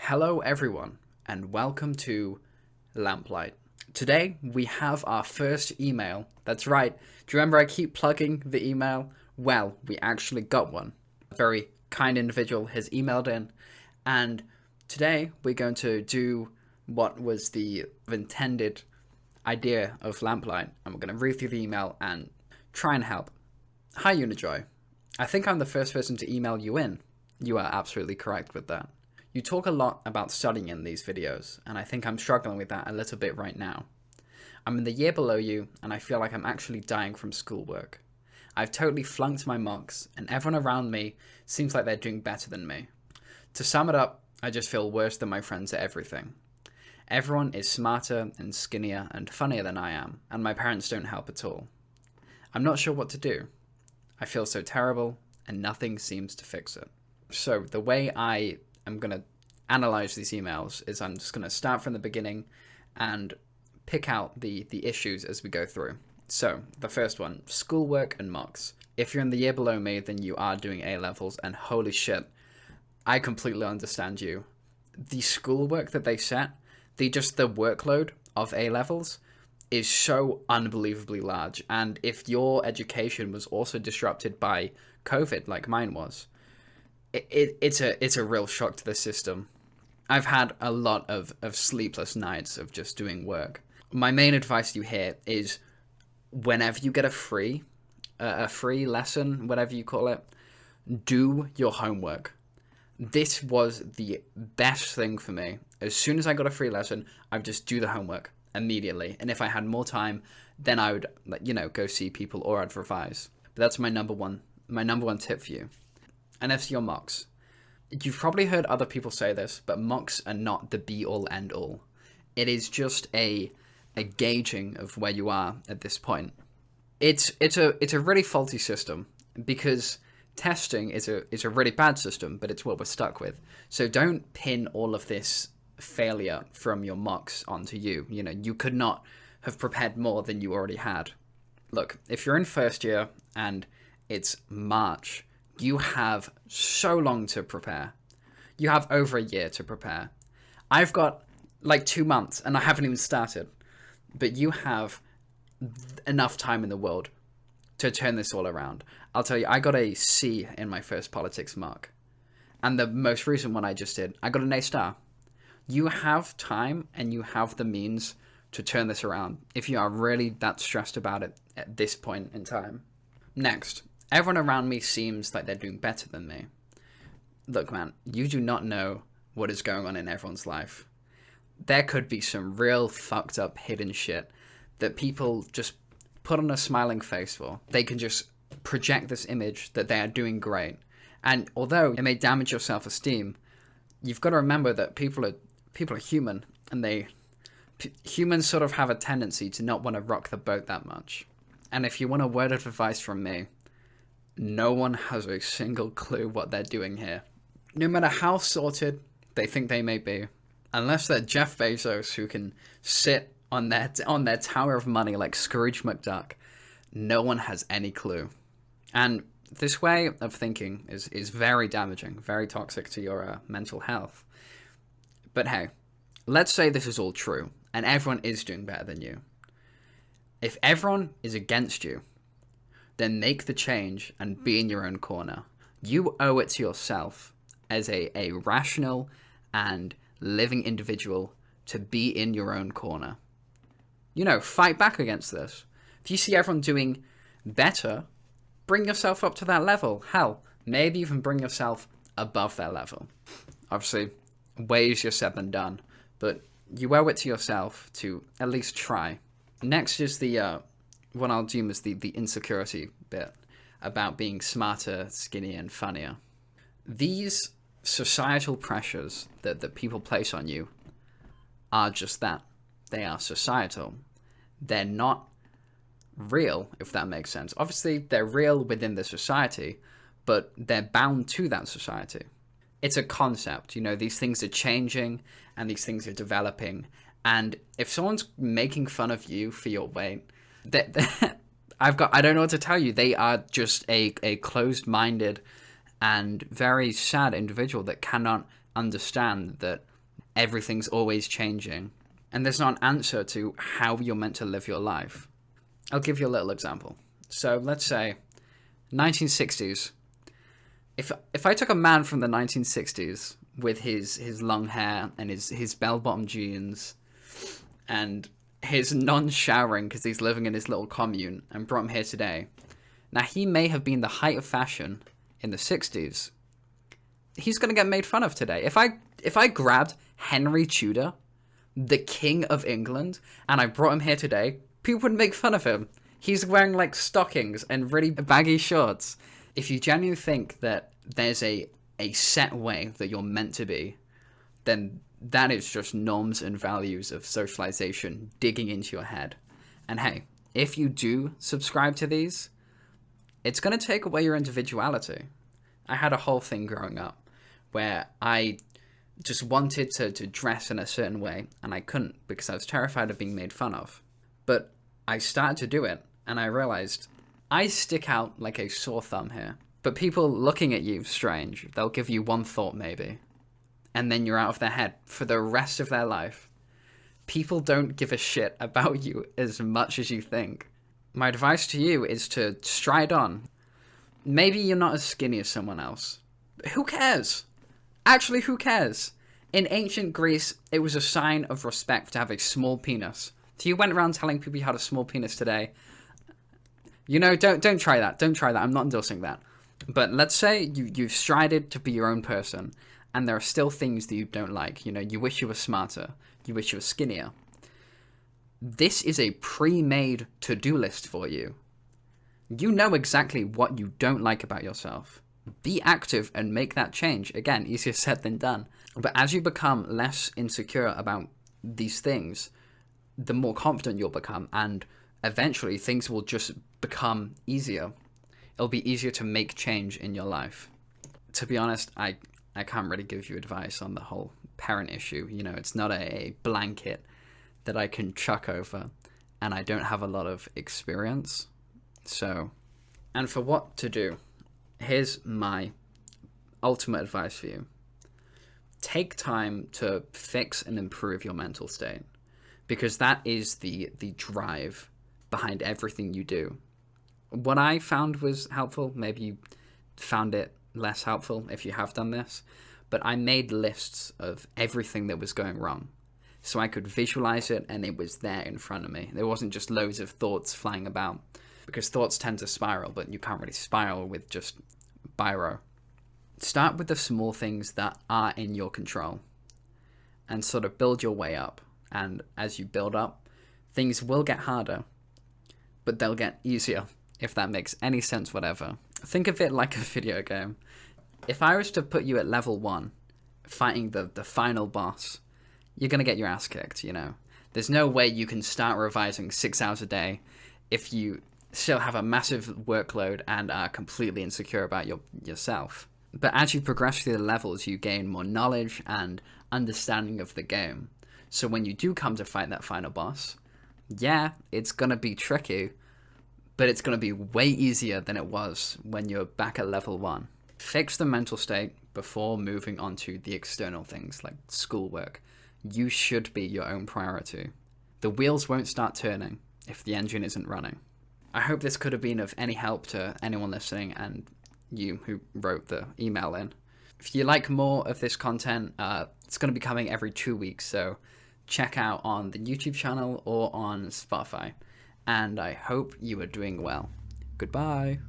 Hello everyone, and welcome to Lamplight. Today we have our first email. That's right. Do you remember I keep plugging the email? Well, we actually got one. A very kind individual has emailed in, and today we're going to do what was the intended idea of Lamplight, and we're going to read through the email and try and help. Hi Unijoy. I think I'm the first person to email you in. You are absolutely correct with that. You talk a lot about studying in these videos, and I think I'm struggling with that a little bit right now. I'm in the year below you, and I feel like I'm actually dying from schoolwork. I've totally flunked my mocks, and everyone around me seems like they're doing better than me. To sum it up, I just feel worse than my friends at everything. Everyone is smarter and skinnier and funnier than I am, and my parents don't help at all. I'm not sure what to do. I feel so terrible, and nothing seems to fix it. So the way I'm going to analyze these emails is I'm just going to start from the beginning and pick out the issues as we go through. So the first one, schoolwork and mocks. If you're in the year below me, then you are doing A-levels, and holy shit, I completely understand you. The schoolwork that they set, the workload of A-levels is so unbelievably large, and if your education was also disrupted by COVID like mine was, it's a real shock to the system. I've had a lot of sleepless nights of just doing work. My main advice to you here is whenever you get a free lesson, whatever you call it, do your homework. This was the best thing for me. As soon as I got a free lesson, I would just do the homework immediately. And if I had more time, then I would, go see people or I'd revise. But that's my number one tip for you. And as for your mocks, you've probably heard other people say this, but mocks are not the be-all, end-all. It is just a gauging of where you are at this point. It's a really faulty system because testing is a really bad system, but it's what we're stuck with. So don't pin all of this failure from your mocks onto you. You could not have prepared more than you already had. Look, if you're in first year and it's March, you have so long to prepare. You have over a year to prepare. I've got 2 months and I haven't even started. But you have enough time in the world to turn this all around. I'll tell you, I got a C in my first politics mock. And the most recent one I just did, I got an A star. You have time and you have the means to turn this around if you are really that stressed about it at this point in time. Next, everyone around me seems like they're doing better than me. Look, man, you do not know what is going on in everyone's life. There could be some real fucked up hidden shit that people just put on a smiling face for. They can just project this image that they are doing great. And although it may damage your self-esteem, you've got to remember that people are human, and humans sort of have a tendency to not want to rock the boat that much. And if you want a word of advice from me, no one has a single clue what they're doing here. No matter how sorted they think they may be, unless they're Jeff Bezos who can sit on their tower of money like Scrooge McDuck, no one has any clue. And this way of thinking is very damaging, very toxic to your mental health. But hey, let's say this is all true, and everyone is doing better than you. If everyone is against you, then make the change and be in your own corner. You owe it to yourself as a rational and living individual to be in your own corner. Fight back against this. If you see everyone doing better, bring yourself up to that level. Hell, maybe even bring yourself above their level. Obviously, way easier said than done, but you owe it to yourself to at least try. Next is the what I'll deem as the insecurity bit about being smarter, skinnier, and funnier. These societal pressures that people place on you are just that. They are societal. They're not real, if that makes sense. Obviously, they're real within the society, but they're bound to that society. It's a concept. These things are changing and these things are developing. And if someone's making fun of you for your weight, I don't know what to tell you. They are just a closed-minded and very sad individual that cannot understand that everything's always changing, and there's not an answer to how you're meant to live your life. I'll give you a little example. So let's say 1960s. If I took a man from the 1960s with his long hair and his bell-bottom jeans and his non-showering because he's living in his little commune and brought him here today. Now, he may have been the height of fashion in the 60s. He's going to get made fun of today. If I grabbed Henry Tudor, the King of England, and I brought him here today, people would make fun of him. He's wearing like stockings and really baggy shorts. If you genuinely think that there's a set way that you're meant to be, then that is just norms and values of socialization digging into your head. And hey, if you do subscribe to these, it's going to take away your individuality. I had a whole thing growing up where I just wanted to dress in a certain way, and I couldn't because I was terrified of being made fun of. But I started to do it, and I realized I stick out like a sore thumb here. But people looking at you strange, they'll give you one thought maybe, and then you're out of their head for the rest of their life. People don't give a shit about you as much as you think. My advice to you is to stride on. Maybe you're not as skinny as someone else. Who cares? Actually, who cares? In ancient Greece, it was a sign of respect to have a small penis. If you went around telling people you had a small penis today, don't try that. Don't try that. I'm not endorsing that. But let's say you've strided to be your own person, and there are still things that you don't like. You wish you were smarter. You wish you were skinnier. This is a pre-made to-do list for you. You know exactly what you don't like about yourself. Be active and make that change. Again, easier said than done. But as you become less insecure about these things, the more confident you'll become, and eventually things will just become easier. It'll be easier to make change in your life. To be honest, I can't really give you advice on the whole parent issue. It's not a blanket that I can chuck over, and I don't have a lot of experience. So, and for what to do, here's my ultimate advice for you. Take time to fix and improve your mental state, because that is the drive behind everything you do. What I found was helpful, maybe you found it less helpful if you have done this, but I made lists of everything that was going wrong, so I could visualize it and it was there in front of me. There wasn't just loads of thoughts flying about, because thoughts tend to spiral, but you can't really spiral with just biro. Start with the small things that are in your control and sort of build your way up. And as you build up, things will get harder, but they'll get easier, if that makes any sense whatever. Think of it like a video game. If I was to put you at level 1, fighting the final boss, you're going to get your ass kicked, There's no way you can start revising 6 hours a day if you still have a massive workload and are completely insecure about yourself. But as you progress through the levels, you gain more knowledge and understanding of the game. So when you do come to fight that final boss, yeah, it's going to be tricky, but it's going to be way easier than it was when you're back at level 1. Fix the mental state before moving on to the external things like schoolwork. You should be your own priority. The wheels won't start turning if the engine isn't running. I hope this could have been of any help to anyone listening and you who wrote the email in. If you like more of this content, it's going to be coming every 2 weeks, so check out on the YouTube channel or on Spotify. And I hope you are doing well. Goodbye.